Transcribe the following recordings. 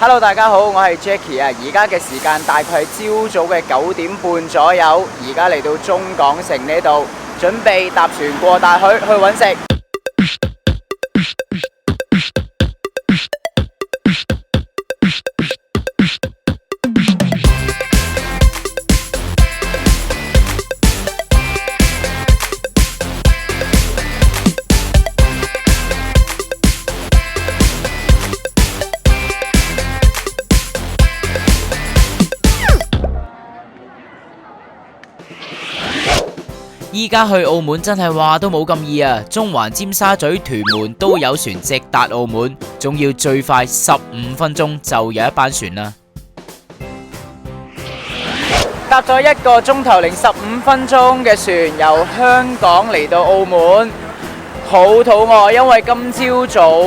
Hello，大家好，我係 Jackie 啊！而家嘅時間大概係朝早嘅9點半左右，而家嚟到中港城呢度，準備搭船過大海去揾食。依家去澳門真係話都冇咁易啊！中環、尖沙咀、屯門都有船直達澳門，仲要最快15分鐘就有一班船啦。搭咗1個鐘頭零15分鐘嘅船，由香港嚟到澳門，好肚餓，因為今朝早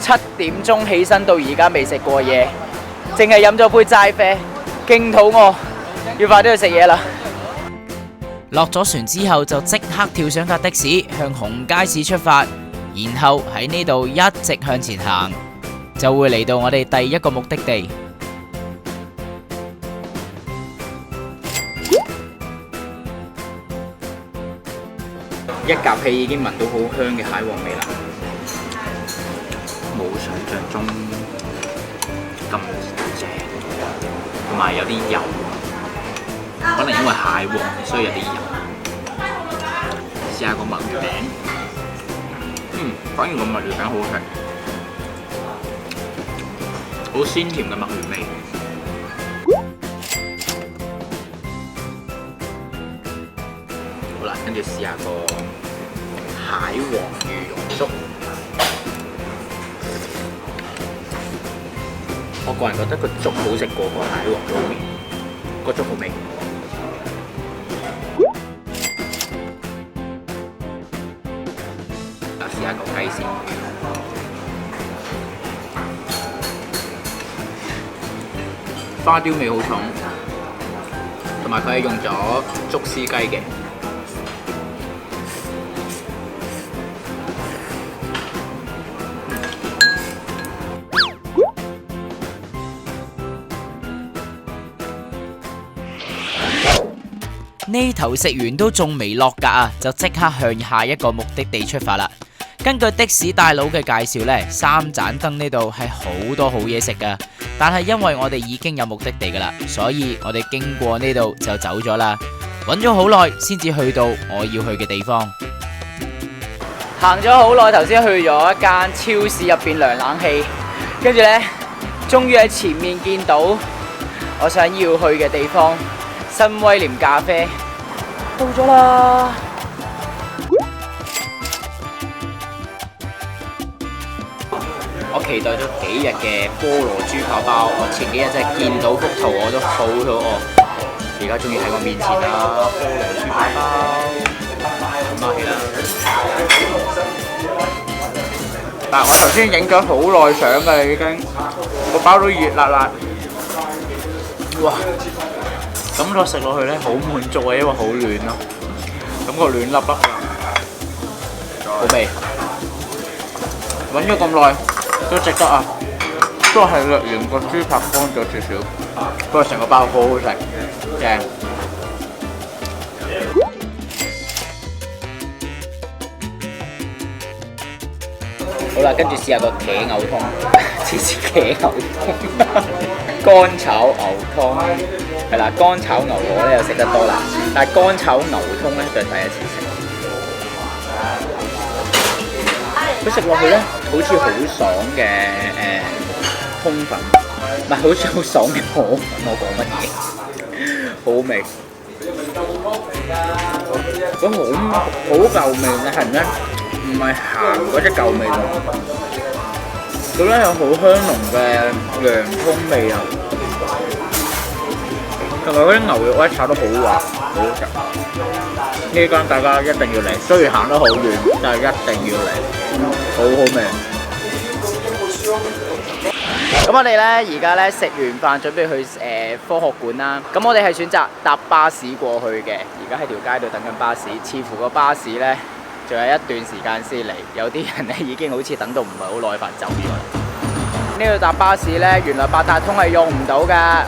7點鐘起身到而家未食過嘢，淨係飲咗杯齋啡，勁肚餓，要快啲去食嘢啦！落咗船之後就即刻跳上架的士向紅街市出發，然後喺呢度一直向前行，就會嚟到我哋第一個目的地。一夾氣已經聞到好香嘅蟹黃味啦，冇想象中咁正，同埋有啲油，可能因為蟹黃所以有啲油。試下個墨魚餅，反而個墨魚餅好食，好鮮甜嘅墨魚味。好啦，跟住試下個蟹黃魚蓉粥。我個人覺得個粥好食過個蟹黃撈麵，個粥好味。試下個雞先，花雕味好重，同埋佢係用咗竹絲雞嘅。呢頭食完都仲未落格啊，就即刻向下一個目的地出發啦。根據的士大佬嘅介紹呢，三盞燈呢度係好多好嘢食噶，但係因為我哋已經有目的地噶啦，所以我哋經過呢度就走咗啦。揾咗好耐先至去到我要去嘅地方。行咗好耐，頭先去咗一間超市入邊涼冷氣，跟住呢，終於喺前面見到我想要去嘅地方——新威廉咖啡，到咗啦！我期待咗幾日嘅菠蘿豬扒包，我前幾日真係見到幅圖我都好肚餓，而家終於喺我面前啦！菠蘿豬扒包，咁啊起啦！但係我頭先影咗好耐相㗎，已經個包都熱辣辣，哇！感覺食落去咧好滿足啊，因為好暖咯，感覺暖粒粒，好味。揾咗咁耐都值得啊，都係略嫌個豬扒乾咗少少，不過成個包好好食，正。好啦，跟住試下個茄牛湯，黐線茄牛湯，乾炒牛湯係啦，乾炒牛河咧又食得多啦，但係乾炒牛湯咧就係第一次食。佢食落去咧，好似好爽嘅通粉，唔係好似好爽嘅河粉，我講乜嘢？好味，佢好夠味咧，係唔咧？唔係鹹嗰隻夠味喎，佢咧有好香濃嘅洋葱味啊，同埋嗰啲牛肉咧炒得好滑，好好食。呢間大家一定要嚟，雖然行得好遠，但係一定要嚟，好好味。咁我哋咧而家咧食完飯，準備去科學館啦。咁我哋係選擇搭巴士過去嘅，而家喺條街度等緊巴士，似乎個巴士咧仲有一段時間先嚟，有啲人咧已經好似等到唔係好耐煩走咗啦。呢度搭巴士呢，原來八達通係用唔到㗎。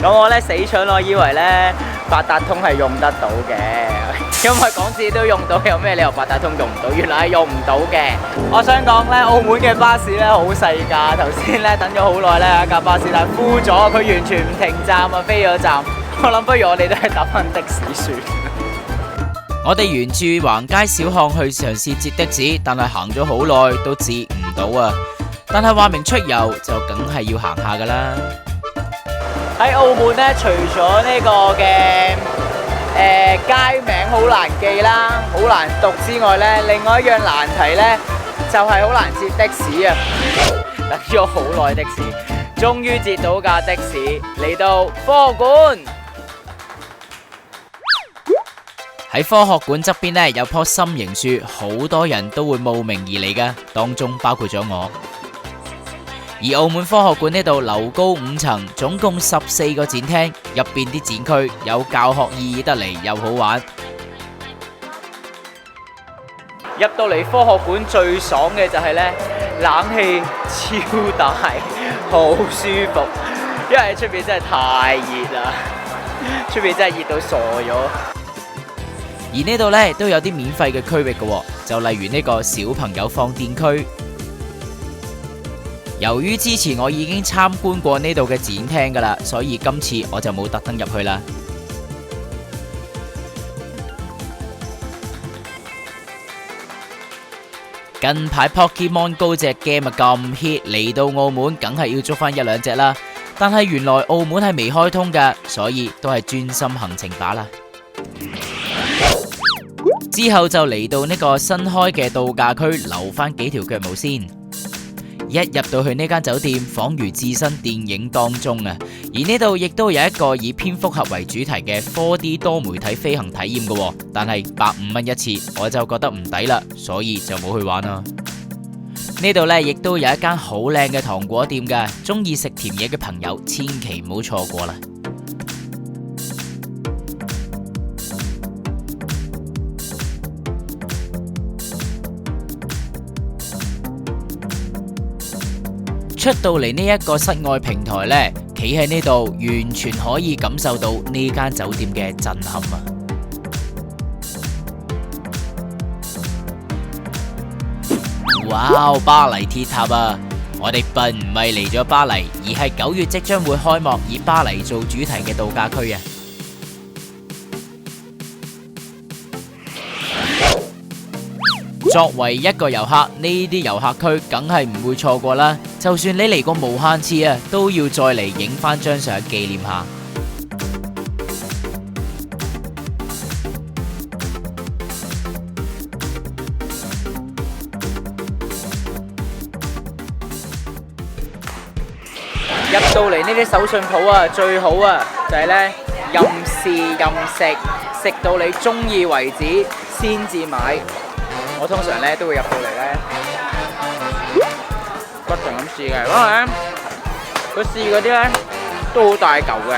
咁我呢，死蠢，我以為呢八達通係用得到嘅，因為港紙都用到，有咩理由八達通用唔到？原來係用唔到嘅。我想講呢，澳門嘅巴士呢好細架，頭先呢等咗好耐呢，一架巴士但係 full 咗，佢完全唔停站啊，飛咗站。我諗不如我哋都係搭翻的士算。我哋沿住橫街小巷去嘗試截的士，但係行咗好耐都截唔到啊！但係話明出遊就梗係要行下噶啦。喺澳門呢，除咗呢個嘅街名好難記啦，好難讀之外呢，另外一樣難題呢，就係好難截的士啊！等咗好耐的士，終於截到架的士嚟到科學館。喺科學館側邊呢，有棵心形樹，好多人都會慕名而嚟噶，當中包括咗我。而澳門科學館呢度樓高5層，總共14個展廳，入邊啲展區有教學意義得嚟又好玩。入到嚟科學館最爽嘅就係呢，冷氣超大，好舒服，因為出邊真係太熱啦，出邊真係熱到傻咗。而呢度呢都有啲免費嘅區域嘅，就例如呢個小朋友放電區。由於之前我已經參觀過呢度嘅展廳噶啦，所以今次我就冇特登入去啦。近排 Pokemon Go 隻 game 啊咁 hit， 嚟到澳門梗係要捉翻1、2隻啦。但係原來澳門係未開通噶，所以都係專心行程打啦。之後就嚟到呢個新開嘅度假區，留翻幾條腳毛先。一入到去呢間酒店，仿如置身電影當中啊！而呢度亦都有一個以蝙蝠俠為主題嘅 4D 多媒體飛行體驗嘅，但係150蚊一次，我就覺得唔抵啦，所以就冇去玩啦。呢度呢亦都有一間好靚嘅糖果店嘅，中意食甜嘢嘅朋友千祈唔好錯過啦。出到嚟呢一個室外平台呢，企喺呢度完全可以感受到呢間酒店嘅震撼啊！哇，巴黎鐵塔啊！我哋並唔係嚟咗巴黎，而係9月即將會開幕以巴黎做主題嘅度假區啊！作為一個遊客，呢啲遊客區梗係唔會錯過啦。就算你嚟過無限次啊，都要再嚟影翻張相紀念下。入到嚟呢啲手信鋪啊，最好啊就係呢，任試任食，食到你中意為止先至買。我通常咧都會入到嚟咧，不停咁試嘅，因為咧佢試嗰啲咧都好大嚿嘅。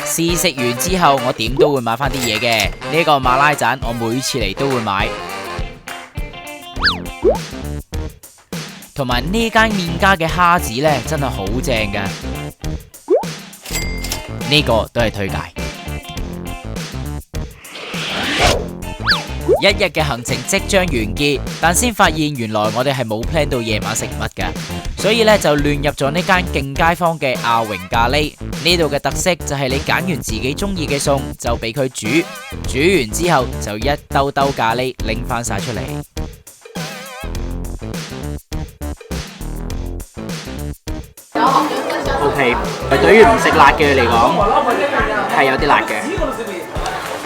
試食完之後，我點都會買翻啲嘢嘅。呢個馬拉盞我每次嚟都會買，同埋呢間麵家嘅蝦子咧真係好正噶，呢個都係推介。一日嘅行程即將完結，但先發現原來我哋係冇 plan 到夜晚食乜㗎，所以咧就亂入咗呢間勁街坊嘅阿榮咖喱。呢度嘅特色就係你揀完自己中意嘅餸就俾佢煮，煮完之後就一兜兜咖喱拎翻晒出嚟。OK，對於唔食辣嘅嚟講係有啲辣嘅。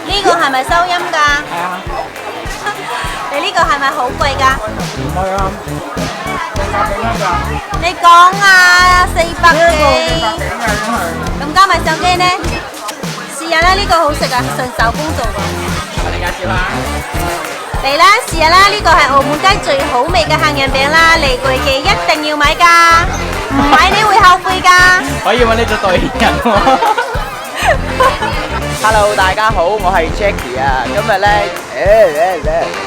呢個係咪收音㗎？係啊。你呢個係咪好貴㗎？唔係啊，400幾蚊㗎。你講啊，400幾。咁加埋相機呢？試下啦，呢個好食啊，純手工做㗎。我哋介紹下。嚟啦，試下啦，呢個係澳門街最好味嘅杏仁餅啦，嚟過嘅一定要買㗎，唔買你會後悔㗎。可以揾你做代言人喎。Hello， 大家好，我係 Jackie 啊，今日咧。